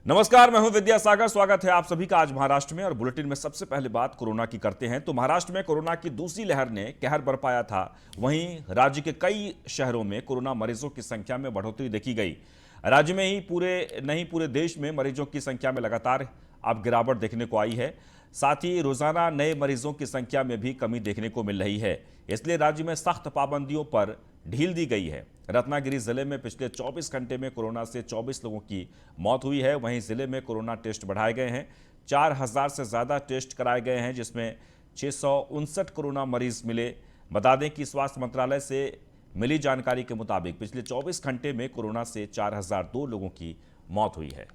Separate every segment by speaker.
Speaker 1: नमस्कार, मैं हूं विद्यासागर। स्वागत है आप सभी का आज महाराष्ट्र में। और बुलेटिन में सबसे पहले बात कोरोना की करते हैं। तो महाराष्ट्र में कोरोना की दूसरी लहर ने कहर बरपाया था। वहीं राज्य के कई शहरों में कोरोना मरीजों की संख्या में बढ़ोतरी देखी गई। राज्य में ही पूरे देश में मरीजों की संख्या में लगातार अब गिरावट देखने को आई है। साथ ही रोजाना नए मरीजों की संख्या में भी कमी देखने को मिल रही है। इसलिए राज्य में सख्त पाबंदियों पर ढील दी गई है। रत्नागिरी जिले में पिछले 24 घंटे में कोरोना से 24 लोगों की मौत हुई है। वहीं जिले में कोरोना टेस्ट बढ़ाए गए हैं। 4000 से ज़्यादा टेस्ट कराए गए हैं, जिसमें 659 कोरोना मरीज मिले। बता दें कि स्वास्थ्य मंत्रालय से मिली जानकारी के मुताबिक पिछले 24 घंटे में कोरोना से 4002 लोगों की मौत हुई है।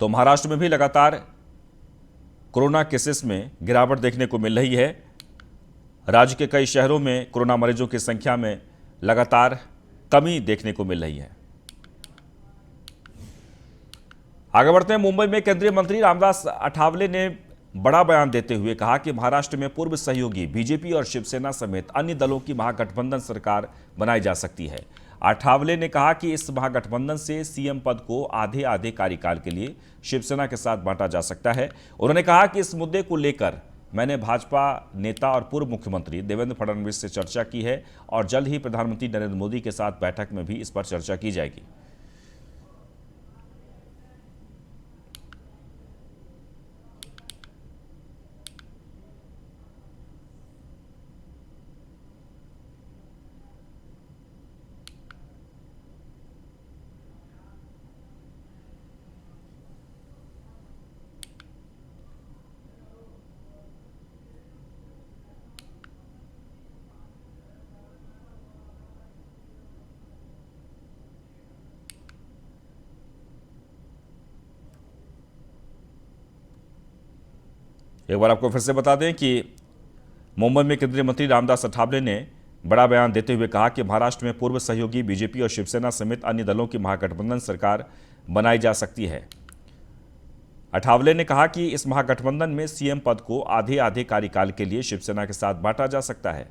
Speaker 1: तो महाराष्ट्र में भी लगातार कोरोना केसेस में गिरावट देखने को मिल रही है। राज्य के कई शहरों में कोरोना मरीजों की संख्या में लगातार कमी देखने को मिल रही है। आगे बढ़ते हैं। मुंबई में केंद्रीय मंत्री रामदास अठावले ने बड़ा बयान देते हुए कहा कि महाराष्ट्र में पूर्व सहयोगी बीजेपी और शिवसेना समेत अन्य दलों की महागठबंधन सरकार बनाई जा सकती है। अठावले ने कहा कि इस महागठबंधन से सीएम पद को आधे आधे कार्यकाल के लिए शिवसेना के साथ बांटा जा सकता है। उन्होंने कहा कि इस मुद्दे को लेकर मैंने भाजपा नेता और पूर्व मुख्यमंत्री देवेंद्र फडणवीस से चर्चा की है और जल्द ही प्रधानमंत्री नरेंद्र मोदी के साथ बैठक में भी इस पर चर्चा की जाएगी। एक बार आपको फिर से बता दें कि मुंबई में केंद्रीय मंत्री रामदास अठावले ने बड़ा बयान देते हुए कहा कि महाराष्ट्र में पूर्व सहयोगी बीजेपी और शिवसेना समेत अन्य दलों की महागठबंधन सरकार बनाई जा सकती है। अठावले ने कहा कि इस महागठबंधन में सीएम पद को आधे आधे कार्यकाल के लिए शिवसेना के साथ बांटा जा सकता है।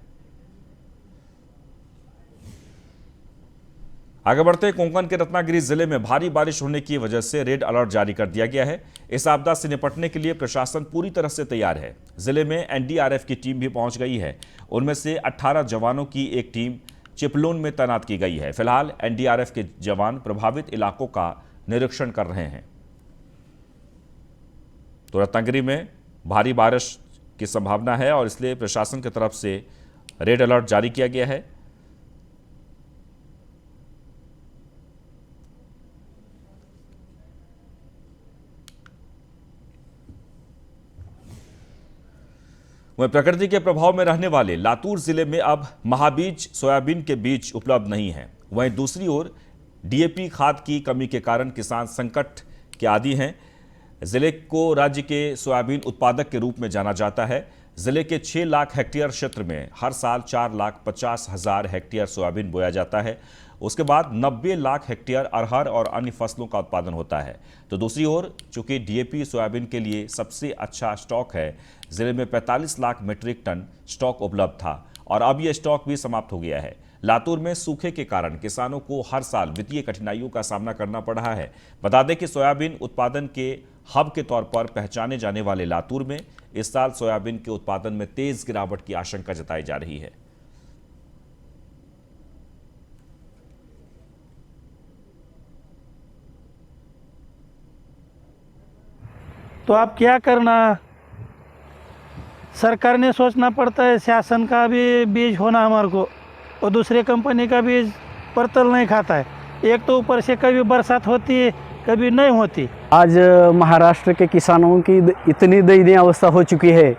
Speaker 1: आगे बढ़ते कोंकण के रत्नागिरी जिले में भारी बारिश होने की वजह से रेड अलर्ट जारी कर दिया गया है। इस आपदा से निपटने के लिए प्रशासन पूरी तरह से तैयार है। जिले में एनडीआरएफ की टीम भी पहुंच गई है। उनमें से 18 जवानों की एक टीम चिपलून में तैनात की गई है। फिलहाल एनडीआरएफ के जवान प्रभावित इलाकों का निरीक्षण कर रहे हैं। तो रत्नागिरी में भारी बारिश की संभावना है और इसलिए प्रशासन की तरफ से रेड अलर्ट जारी किया गया है। वहीं प्रकृति के प्रभाव में रहने वाले लातूर जिले में अब महाबीज सोयाबीन के बीज उपलब्ध नहीं है। वहीं दूसरी ओर डीएपी खाद की कमी के कारण किसान संकट के आदी हैं। जिले को राज्य के सोयाबीन उत्पादक के रूप में जाना जाता है। जिले के 6 लाख हेक्टेयर क्षेत्र में हर साल 4,50,000 हेक्टेयर सोयाबीन बोया जाता है। उसके बाद 90 लाख हेक्टेयर अरहर और अन्य फसलों का उत्पादन होता है। तो दूसरी ओर चूंकि डीएपी सोयाबीन के लिए सबसे अच्छा स्टॉक है, जिले में 45 लाख मीट्रिक टन स्टॉक उपलब्ध था और अब यह स्टॉक भी समाप्त हो गया है। लातूर में सूखे के कारण किसानों को हर साल वित्तीय कठिनाइयों का सामना करना पड़ रहा है। बता दें कि सोयाबीन उत्पादन के हब के तौर पर पहचाने जाने वाले लातूर में इस साल सोयाबीन के उत्पादन में तेज गिरावट की आशंका जताई जा रही है।
Speaker 2: तो अब क्या करना, सरकार ने सोचना पड़ता है। शासन का भी बीज होना हमारे को और दूसरे कंपनी का बीज परतल नहीं खाता है। एक तो ऊपर से कभी बरसात होती है, कभी नहीं होती।
Speaker 3: आज महाराष्ट्र के किसानों की इतनी दयनीय अवस्था हो चुकी है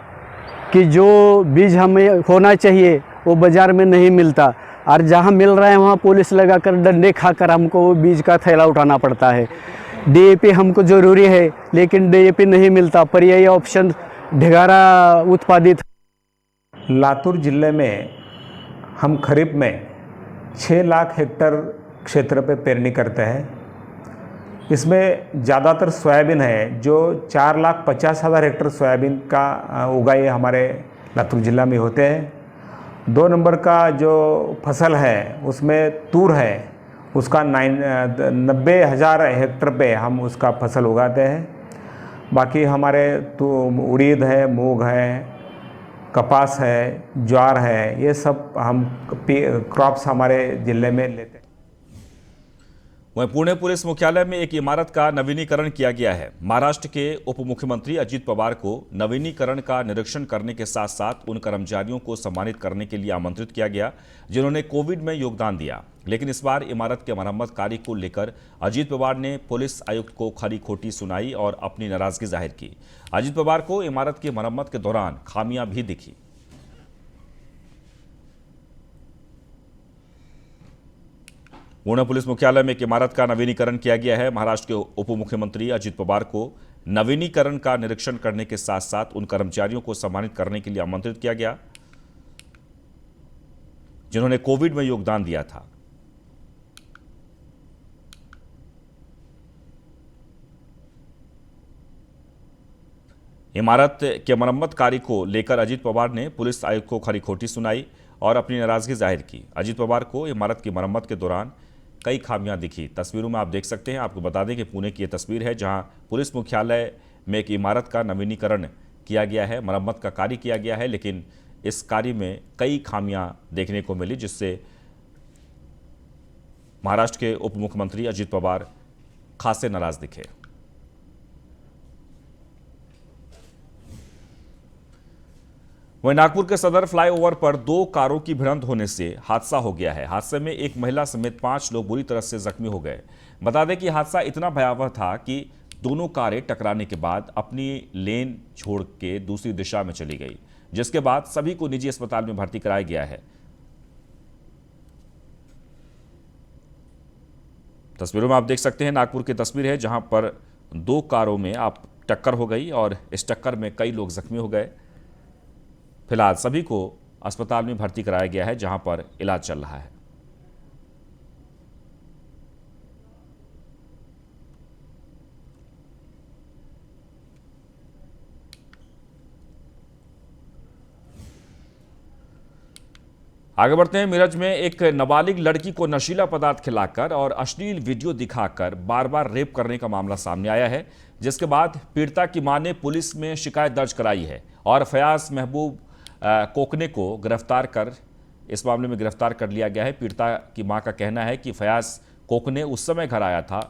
Speaker 3: कि जो बीज हमें होना चाहिए वो बाज़ार में नहीं मिलता और जहाँ मिल रहा है वहाँ पुलिस लगाकर डंडे खाकर हमको वो बीज का थैला उठाना पड़ता है। डीएपी हमको ज़रूरी है लेकिन डीएपी नहीं मिलता। पर्यायी ऑप्शन ढिगारा उत्पादित।
Speaker 4: लातूर जिले में हम खरीफ में 6 लाख हेक्टेयर क्षेत्र पे पेरनी करते हैं। इसमें ज़्यादातर सोयाबीन है, जो 4,50,000 हेक्टेयर सोयाबीन का उगाई हमारे लातूर जिला में होते हैं। 2 नंबर का जो फसल है उसमें तूर है, उसका 90,000 हेक्टेयर पे हम उसका फसल उगाते हैं। बाकी हमारे तो उड़ीद है, मूंग है, कपास है, ज्वार है, ये सब हम क्रॉप्स हमारे ज़िले में लेते हैं।
Speaker 1: वहीं पुणे पुलिस मुख्यालय में एक इमारत का नवीनीकरण किया गया है। महाराष्ट्र के उप मुख्यमंत्री अजित पवार को नवीनीकरण का निरीक्षण करने के साथ साथ उन कर्मचारियों को सम्मानित करने के लिए आमंत्रित किया गया जिन्होंने कोविड में योगदान दिया। लेकिन इस बार इमारत के मरम्मत कार्य को लेकर अजित पवार ने पुलिस आयुक्त को खरी खोटी सुनाई और अपनी नाराजगी जाहिर की। अजित पवार को इमारत की मरम्मत के दौरान खामियां भी दिखी। पुणे पुलिस मुख्यालय में एक इमारत का नवीनीकरण किया गया है। महाराष्ट्र के उप मुख्यमंत्री अजित पवार को नवीनीकरण का निरीक्षण करने के साथ साथ उन कर्मचारियों को सम्मानित करने के लिए आमंत्रित किया गया जिन्होंने कोविड में योगदान दिया था। इमारत के मरम्मत कार्य को लेकर अजित पवार ने पुलिस आयुक्त को खरी खोटी सुनाई और अपनी नाराजगी जाहिर की। अजित पवार को इमारत की मरम्मत के दौरान कई खामियां दिखी। तस्वीरों में आप देख सकते हैं। आपको बता दें कि पुणे की यह तस्वीर है जहां पुलिस मुख्यालय में एक इमारत का नवीनीकरण किया गया है, मरम्मत का कार्य किया गया है, लेकिन इस कार्य में कई खामियां देखने को मिली जिससे महाराष्ट्र के उप मुख्यमंत्री अजित पवार खासे नाराज दिखे। वहीं नागपुर के सदर फ्लाईओवर पर 2 कारों की भिड़ंत होने से हादसा हो गया है। हादसे में एक महिला समेत 5 लोग बुरी तरह से जख्मी हो गए। बता दें कि हादसा इतना भयावह था कि दोनों कारें टकराने के बाद अपनी लेन छोड़ के दूसरी दिशा में चली गई, जिसके बाद सभी को निजी अस्पताल में भर्ती कराया गया है। तस्वीरों में आप देख सकते हैं नागपुर की तस्वीर है जहां पर 2 कारों में आप टक्कर हो गई और इस टक्कर में कई लोग जख्मी हो गए। फिलहाल सभी को अस्पताल में भर्ती कराया गया है जहां पर इलाज चल रहा है। आगे बढ़ते हैं। मेरठ में एक नाबालिग लड़की को नशीला पदार्थ खिलाकर और अश्लील वीडियो दिखाकर बार बार रेप करने का मामला सामने आया है, जिसके बाद पीड़िता की मां ने पुलिस में शिकायत दर्ज कराई है और फयाज महबूब कोकने को गिरफ्तार कर इस मामले में गिरफ्तार कर लिया गया है। पीड़िता की मां का कहना है कि फयाज कोकने उस समय घर आया था,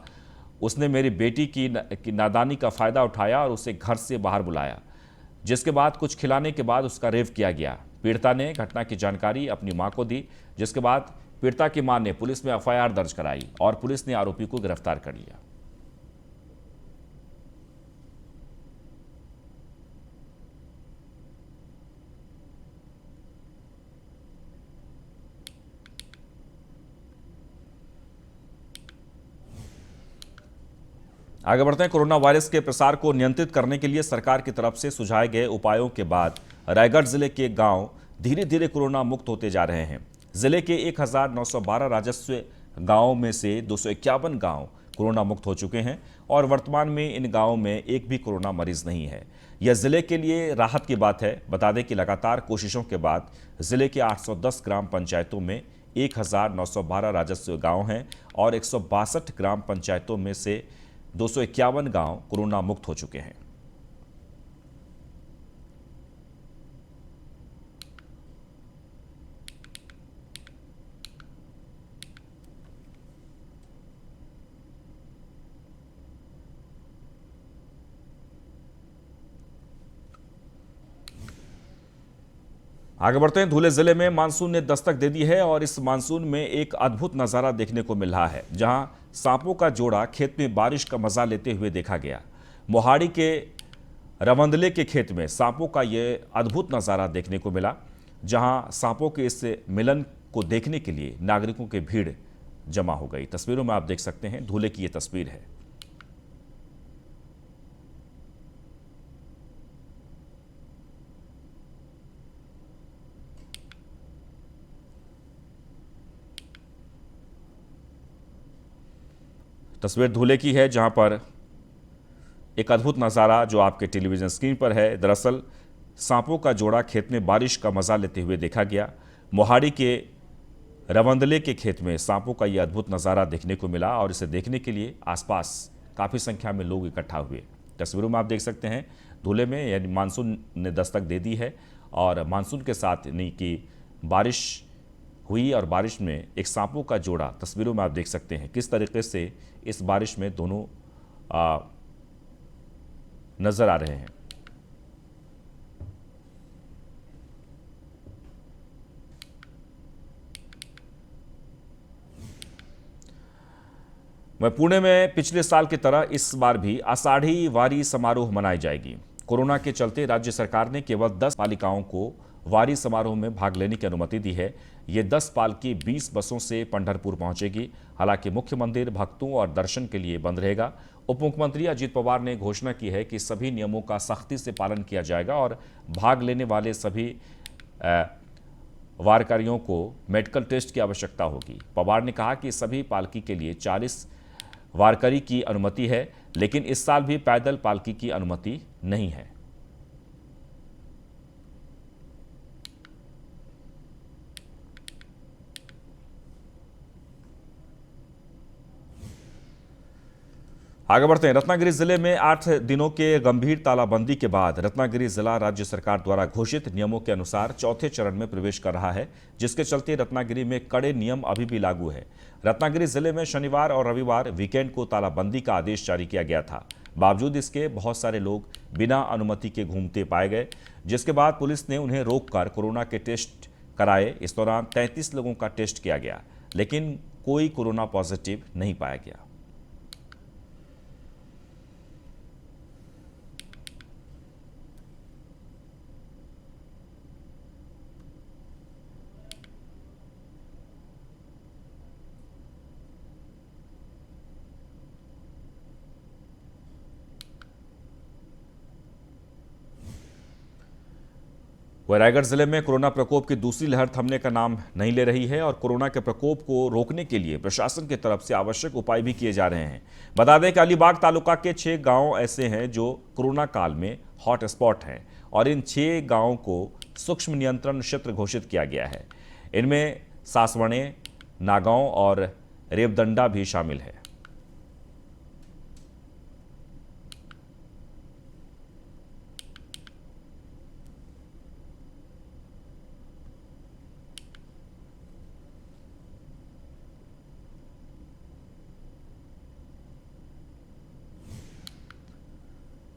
Speaker 1: उसने मेरी बेटी की नादानी का फ़ायदा उठाया और उसे घर से बाहर बुलाया, जिसके बाद कुछ खिलाने के बाद उसका रेप किया गया। पीड़िता ने घटना की जानकारी अपनी मां को दी, जिसके बाद पीड़िता की मां ने पुलिस में एफआईआर दर्ज कराई और पुलिस ने आरोपी को गिरफ्तार कर लिया। आगे बढ़ते हैं। कोरोना वायरस के प्रसार को नियंत्रित करने के लिए सरकार की तरफ से सुझाए गए उपायों के बाद रायगढ़ जिले के गांव धीरे धीरे कोरोना मुक्त होते जा रहे हैं। जिले के 1912 राजस्व गांवों में से 251 गांव कोरोना मुक्त हो चुके हैं और वर्तमान में इन गांवों में एक भी कोरोना मरीज नहीं है। यह जिले के लिए राहत की बात है। बता दें कि लगातार कोशिशों के बाद जिले के 810 ग्राम पंचायतों में 1912 राजस्व गांव हैं और 162 ग्राम पंचायतों में से 251 गांव कोरोना मुक्त हो चुके हैं। आगे बढ़ते हैं। धुले जिले में मानसून ने दस्तक दे दी है और इस मानसून में एक अद्भुत नजारा देखने को मिल रहा है, जहां सांपों का जोड़ा खेत में बारिश का मजा लेते हुए देखा गया। मोहाड़ी के रवंदले के खेत में सांपों का यह अद्भुत नजारा देखने को मिला, जहां सांपों के इस मिलन को देखने के लिए नागरिकों की भीड़ जमा हो गई। तस्वीरों में आप देख सकते हैं, धुले की यह तस्वीर है। तस्वीर धुले की है, जहां पर एक अद्भुत नज़ारा जो आपके टेलीविजन स्क्रीन पर है। दरअसल सांपों का जोड़ा खेत में बारिश का मजा लेते हुए देखा गया। मोहाड़ी के रवंदले के खेत में सांपों का यह अद्भुत नज़ारा देखने को मिला और इसे देखने के लिए आसपास काफ़ी संख्या में लोग इकट्ठा हुए। तस्वीरों में आप देख सकते हैं धुले में यानी मानसून ने दस्तक दे दी है और मानसून के साथ यानी कि बारिश हुई और बारिश में एक सांपों का जोड़ा तस्वीरों में आप देख सकते हैं किस तरीके से इस बारिश में दोनों नजर आ रहे हैं। वहीं पुणे में पिछले साल की तरह इस बार भी आषाढ़ी वारी समारोह मनाई जाएगी। कोरोना के चलते राज्य सरकार ने केवल 10 पालिकाओं को वारी समारोह में भाग लेने की अनुमति दी है। ये 10 पालकी 20 बसों से पंढरपुर पहुंचेगी। हालांकि मुख्य मंदिर भक्तों और दर्शन के लिए बंद रहेगा। उप मुख्यमंत्री अजित पवार ने घोषणा की है कि सभी नियमों का सख्ती से पालन किया जाएगा और भाग लेने वाले सभी वारकरियों को मेडिकल टेस्ट की आवश्यकता होगी। पवार ने कहा कि सभी पालकी के लिए 40 वारकरी की अनुमति है, लेकिन इस साल भी पैदल पालकी की अनुमति नहीं है। आगे बढ़ते हैं। रत्नागिरी जिले में 8 दिनों के गंभीर तालाबंदी के बाद रत्नागिरी जिला राज्य सरकार द्वारा घोषित नियमों के अनुसार चौथे चरण में प्रवेश कर रहा है, जिसके चलते रत्नागिरी में कड़े नियम अभी भी लागू है। रत्नागिरी जिले में शनिवार और रविवार वीकेंड को तालाबंदी का आदेश जारी किया गया था। बावजूद इसके बहुत सारे लोग बिना अनुमति के घूमते पाए गए, जिसके बाद पुलिस ने उन्हें रोककर कोरोना के टेस्ट कराए। इस दौरान 33 लोगों का टेस्ट किया गया, लेकिन कोई कोरोना पॉजिटिव नहीं पाया गया। वह रायगढ़ जिले में कोरोना प्रकोप की दूसरी लहर थमने का नाम नहीं ले रही है और कोरोना के प्रकोप को रोकने के लिए प्रशासन की तरफ से आवश्यक उपाय भी किए जा रहे हैं। बता दें कि अलीबाग तालुका के 6 गांव ऐसे हैं जो कोरोना काल में हॉट स्पॉट हैं और इन 6 गांवों को सूक्ष्म नियंत्रण क्षेत्र घोषित किया गया है। इनमें सासवणे, नागांव और रेवदंडा भी शामिल है।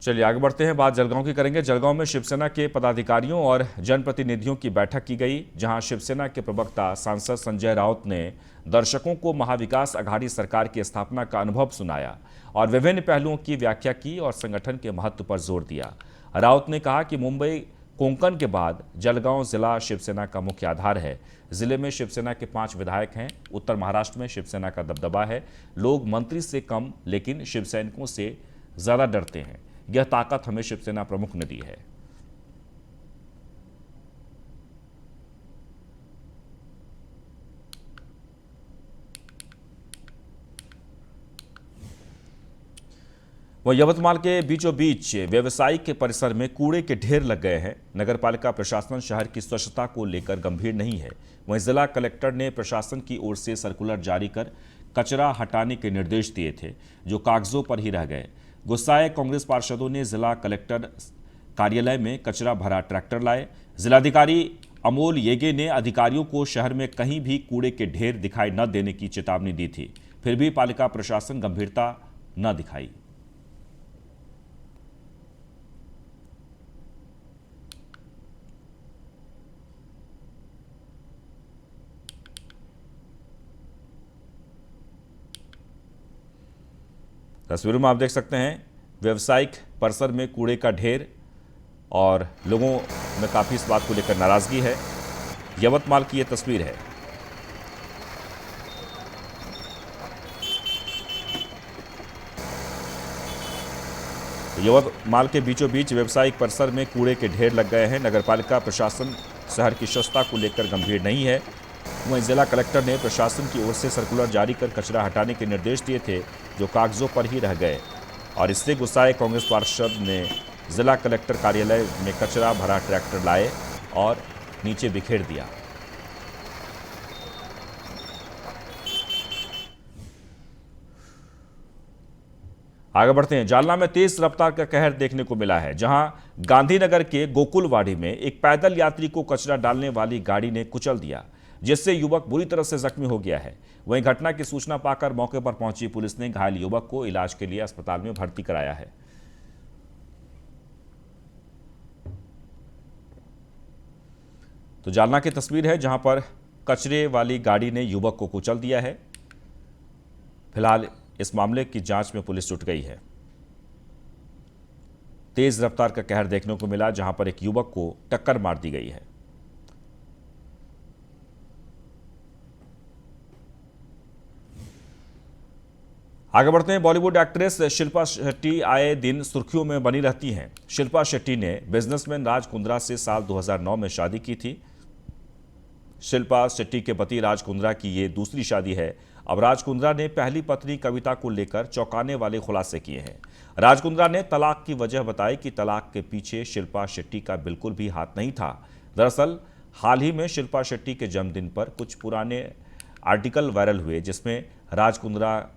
Speaker 1: चलिए आगे बढ़ते हैं। बात जलगांव की करेंगे। जलगांव में शिवसेना के पदाधिकारियों और जनप्रतिनिधियों की बैठक की गई, जहां शिवसेना के प्रवक्ता सांसद संजय राउत ने दर्शकों को महाविकास अघाड़ी सरकार की स्थापना का अनुभव सुनाया और विभिन्न पहलुओं की व्याख्या की और संगठन के महत्व पर जोर दिया। राउत ने कहा कि मुंबई कोंकण के बाद जलगांव जिला शिवसेना का मुख्य आधार है। जिले में शिवसेना के 5 विधायक हैं। उत्तर महाराष्ट्र में शिवसेना का दबदबा है। लोग मंत्री से कम लेकिन शिवसैनिकों से ज्यादा डरते हैं। यह ताकत हमें शिवसेना प्रमुख ने दी है। वह यवतमाल के बीचों बीच व्यवसायिक परिसर में कूड़े के ढेर लग गए हैं। नगरपालिका प्रशासन शहर की स्वच्छता को लेकर गंभीर नहीं है। वहीं जिला कलेक्टर ने प्रशासन की ओर से सर्कुलर जारी कर कचरा हटाने के निर्देश दिए थे, जो कागजों पर ही रह गए। गुस्साए कांग्रेस पार्षदों ने जिला कलेक्टर कार्यालय में कचरा भरा ट्रैक्टर लाए। जिलाधिकारी अमोल येगे ने अधिकारियों को शहर में कहीं भी कूड़े के ढेर दिखाई न देने की चेतावनी दी थी, फिर भी पालिका प्रशासन गंभीरता न दिखाई। तस्वीरों में आप देख सकते हैं व्यवसायिक परिसर में कूड़े का ढेर और लोगों में काफ़ी इस बात को लेकर नाराजगी है। यवतमाल की ये तस्वीर है। यवतमाल के बीचों बीच व्यवसायिक परिसर में कूड़े के ढेर लग गए हैं। नगरपालिका प्रशासन शहर की स्वच्छता को लेकर गंभीर नहीं है। वहीं जिला कलेक्टर ने प्रशासन की ओर से सर्कुलर जारी कर कचरा हटाने के निर्देश दिए थे, जो कागजों पर ही रह गए और इससे गुस्साए कांग्रेस पार्षद ने जिला कलेक्टर कार्यालय में कचरा भरा ट्रैक्टर लाए और नीचे बिखेर दिया। आगे बढ़ते हैं। जालना में तेज रफ्तार का कहर देखने को मिला है, जहां गांधीनगर के गोकुलवाड़ी में एक पैदल यात्री को कचरा डालने वाली गाड़ी ने कुचल दिया, जिससे युवक बुरी तरह से जख्मी हो गया है। वहीं घटना की सूचना पाकर मौके पर पहुंची पुलिस ने घायल युवक को इलाज के लिए अस्पताल में भर्ती कराया है। तो जालना की तस्वीर है, जहां पर कचरे वाली गाड़ी ने युवक को कुचल दिया है। फिलहाल इस मामले की जांच में पुलिस जुट गई है। तेज रफ्तार का कहर देखने को मिला, जहां पर एक युवक को टक्कर मार दी गई है। आगे बढ़ते हैं। बॉलीवुड एक्ट्रेस शिल्पा शेट्टी आए दिन सुर्खियों में बनी रहती हैं। शिल्पा शेट्टी ने बिजनेसमैन राज कुंद्रा से साल 2009 में शादी की थी। शिल्पा शेट्टी के पति राज कुंद्रा की ये दूसरी शादी है। अब राज कुंद्रा ने पहली पत्नी कविता को लेकर चौंकाने वाले खुलासे किए हैं। राज कुंद्रा ने तलाक की वजह बताई कि तलाक के पीछे शिल्पा शेट्टी का बिल्कुल भी हाथ नहीं था। दरअसल हाल ही में शिल्पा शेट्टी के जन्मदिन पर कुछ पुराने आर्टिकल वायरल हुए, जिसमें राज कुंद्रा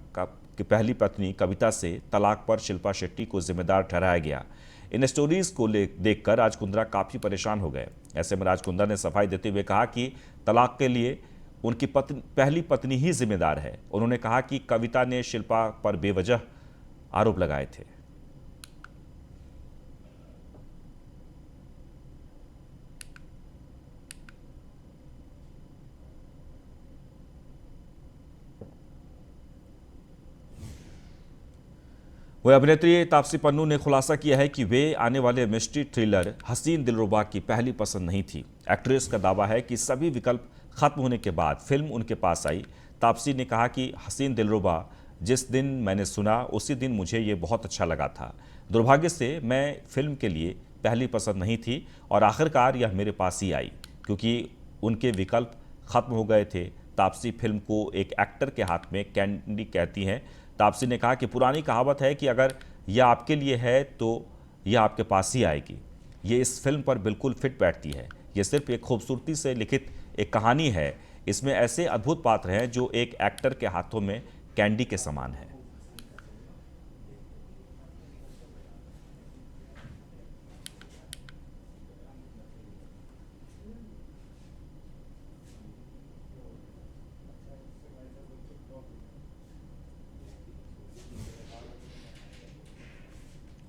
Speaker 1: की पहली पत्नी कविता से तलाक पर शिल्पा शेट्टी को जिम्मेदार ठहराया गया। इन स्टोरीज को देखकर राज कुंद्रा काफी परेशान हो गए। ऐसे में राज कुंद्रा ने सफाई देते हुए कहा कि तलाक के लिए उनकी पहली पत्नी ही जिम्मेदार है। उन्होंने कहा कि कविता ने शिल्पा पर बेवजह आरोप लगाए थे। वह अभिनेत्री तापसी पन्नू ने खुलासा किया है कि वे आने वाले मिस्ट्री थ्रिलर हसीन दिलरुबा की पहली पसंद नहीं थी। एक्ट्रेस का दावा है कि सभी विकल्प खत्म होने के बाद फिल्म उनके पास आई। तापसी ने कहा कि हसीन दिलरुबा जिस दिन मैंने सुना उसी दिन मुझे ये बहुत अच्छा लगा था। दुर्भाग्य से मैं फिल्म के लिए पहली पसंद नहीं थी और आखिरकार यह मेरे पास ही आई, क्योंकि उनके विकल्प खत्म हो गए थे। तापसी फिल्म को एक एक्टर के हाथ में कैंडी कहती हैं। तापसी ने कहा कि पुरानी कहावत है कि अगर यह आपके लिए है तो यह आपके पास ही आएगी। ये इस फिल्म पर बिल्कुल फिट बैठती है। यह सिर्फ एक खूबसूरती से लिखित एक कहानी है। इसमें ऐसे अद्भुत पात्र हैं जो एक एक्टर के हाथों में कैंडी के समान है।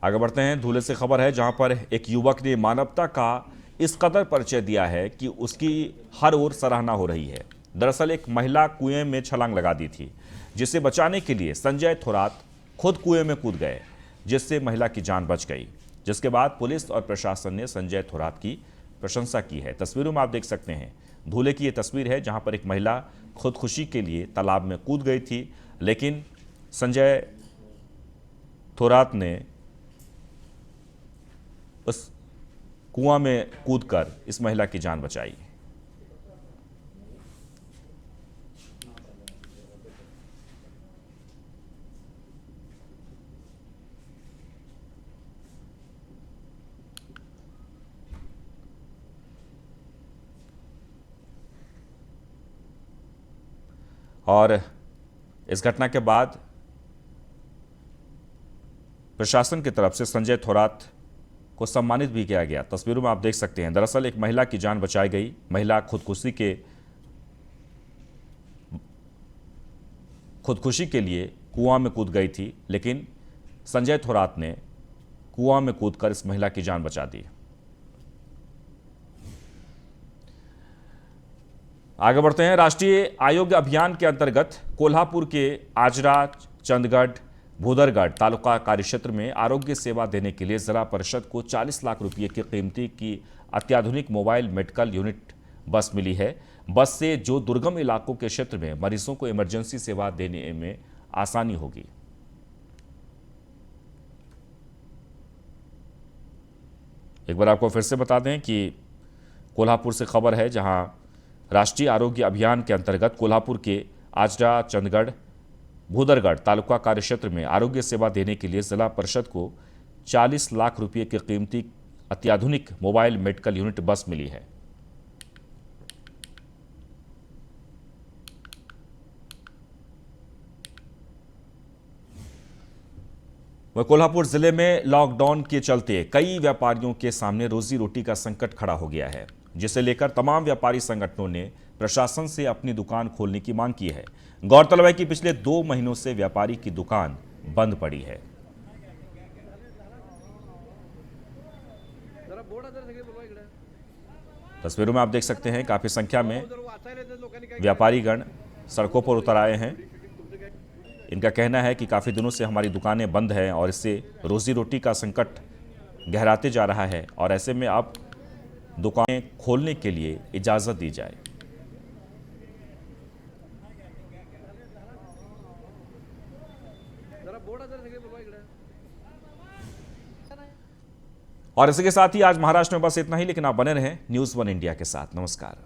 Speaker 1: आगे बढ़ते हैं। धुले से खबर है, जहां पर एक युवक ने मानवता का इस कदर परिचय दिया है कि उसकी हर ओर सराहना हो रही है। दरअसल एक महिला कुएं में छलांग लगा दी थी, जिसे बचाने के लिए संजय थोरात खुद कुएं में कूद गए, जिससे महिला की जान बच गई। जिसके बाद पुलिस और प्रशासन ने संजय थोरात की प्रशंसा की है। तस्वीरों में आप देख सकते हैं, धुले की ये तस्वीर है जहां पर एक महिला खुदकुशी के लिए तालाब में कूद गई थी, लेकिन संजय थोरात ने उस कुआं में कूदकर इस महिला की जान बचाई। और इस घटना के बाद प्रशासन की तरफ से संजय थोरात को सम्मानित भी किया गया। तस्वीरों में आप देख सकते हैं। दरअसल एक महिला की जान बचाई गई। महिला खुदकुशी के लिए कुआं में कूद गई थी, लेकिन संजय थोरात ने कुआं में कूदकर इस महिला की जान बचा दी। आगे बढ़ते हैं। राष्ट्रीय आरोग्य अभियान के अंतर्गत कोल्हापुर के आजरा, चंदगढ़, भूदरगढ़ तालुका कार्यक्षेत्र में आरोग्य सेवा देने के लिए जिला परिषद को 40 लाख रुपये की कीमती की अत्याधुनिक मोबाइल मेडिकल यूनिट बस मिली है। बस से जो दुर्गम इलाकों के क्षेत्र में मरीजों को इमरजेंसी सेवा देने में आसानी होगी। एक बार आपको फिर से बता दें कि कोल्हापुर से खबर है, जहां राष्ट्रीय आरोग्य अभियान के अंतर्गत कोल्हापुर के आजरा, चंदगढ़, भूदरगढ़ तालुका कार्यक्षेत्र में आरोग्य सेवा देने के लिए जिला परिषद को 40 लाख रुपये की कीमती अत्याधुनिक मोबाइल मेडिकल यूनिट बस मिली है। वह कोल्हापुर जिले में लॉकडाउन के चलते कई व्यापारियों के सामने रोजी रोटी का संकट खड़ा हो गया है, जिसे लेकर तमाम व्यापारी संगठनों ने प्रशासन से अपनी दुकान खोलने की मांग की है। गौरतलब है कि पिछले 2 महीनों से व्यापारी की दुकान बंद पड़ी है। तस्वीरों में आप देख सकते हैं काफी संख्या में व्यापारीगण सड़कों पर उतर आए हैं। इनका कहना है कि काफ़ी दिनों से हमारी दुकानें बंद हैं और इससे रोजी रोटी का संकट गहराते जा रहा है और ऐसे में अब दुकानें खोलने के लिए इजाज़त दी जाए। और इसी के साथ ही आज महाराष्ट्र में बस इतना ही, लेकिन आप बने रहें न्यूज़ 1 इंडिया के साथ। नमस्कार।